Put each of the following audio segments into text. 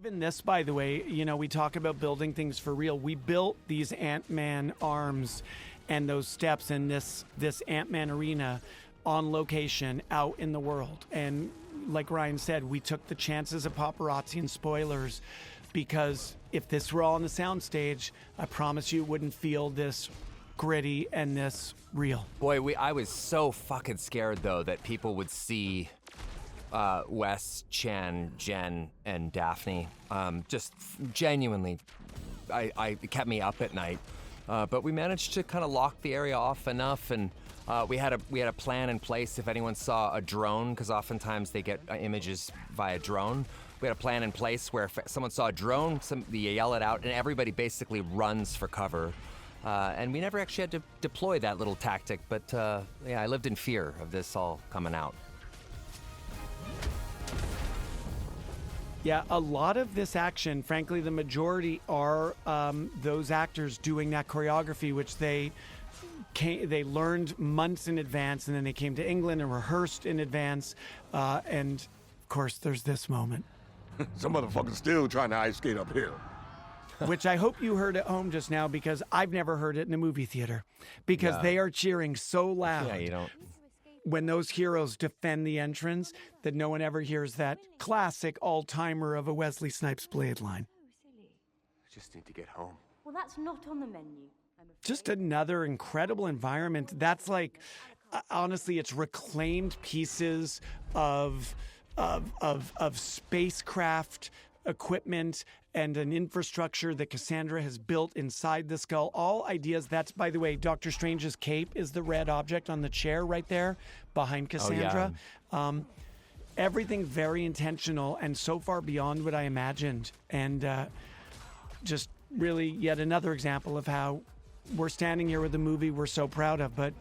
Even this, by the way, we talk about building things for real. We built these Ant-Man arms and those steps in this Ant-Man arena on location out in the world. And like Ryan said, we took the chances of paparazzi and spoilers because if this were all on the soundstage, I promise you it wouldn't feel this gritty and this real. Boy, I was so fucking scared, though, that people would see Wes, Chan, Jen, and Daphne. Just genuinely, it kept me up at night. But we managed to kind of lock the area off enough, and we had a plan in place if anyone saw a drone, because oftentimes they get images via drone. We had a plan in place where if someone saw a drone, you yell it out, and everybody basically runs for cover. And we never actually had to deploy that little tactic, but yeah, I lived in fear of this all coming out. Yeah, a lot of this action, frankly, the majority are those actors doing that choreography, which they learned months in advance, and then they came to England and rehearsed in advance. And, of course, there's this moment. Some motherfuckers still trying to ice skate up here. Which I hope you heard at home just now, because I've never heard it in a movie theater. Because they are cheering so loud. Yeah, you don't. When those heroes defend the entrance, that no one ever hears that classic all-timer of a Wesley Snipes Blade line. I just need to get home. Well, that's not on the menu. Just another incredible environment. That's like, honestly, it's reclaimed pieces of spacecraft equipment and an infrastructure that Cassandra has built inside the skull. All ideas. That's, by the way, Doctor Strange's cape is the red object on the chair right there behind Cassandra. Oh, yeah. Everything very intentional and so far beyond what I imagined. And just really yet another example of how we're standing here with a movie we're so proud of, but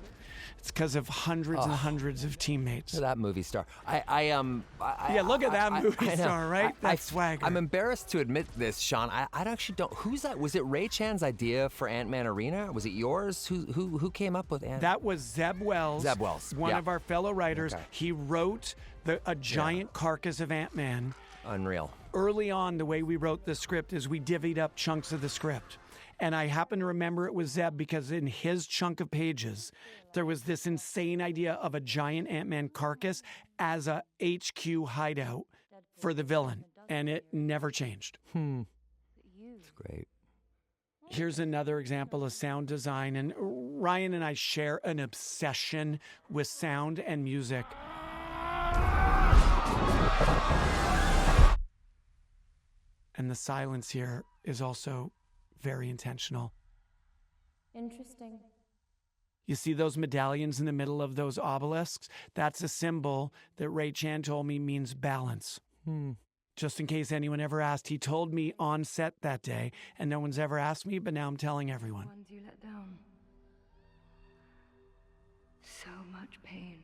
it's because of hundreds and hundreds of teammates. That movie star. Yeah, look at that movie star, right? That swagger. I'm embarrassed to admit this, Shawn. I actually don't. Who's that? Was it Ray Chan's idea for Ant-Man Arena? Was it yours? Who came up with Ant-Man? That was Zeb Wells. Zeb Wells. One of our fellow writers. Okay. He wrote a giant carcass of Ant-Man. Unreal. Early on, the way we wrote the script is we divvied up chunks of the script. And I happen to remember it was Zeb because in his chunk of pages, there was this insane idea of a giant Ant-Man carcass as a HQ hideout for the villain. And it never changed. It's great. Here's another example of sound design. And Ryan and I share an obsession with sound and music. And the silence here is also very intentional. Interesting. You see those medallions in the middle of those obelisks? That's a symbol that Ray Chan told me means balance. Just in case anyone ever asked, he told me on set that day, and no one's ever asked me, but now I'm telling everyone. Ones you let down. So much pain.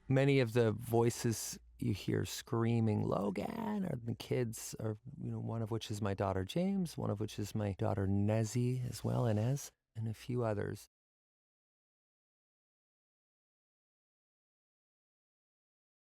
Many of the voices you hear screaming Logan are the kids, are one of which is my daughter James, one of which is my daughter Nezzy as well, Inez, and a few others.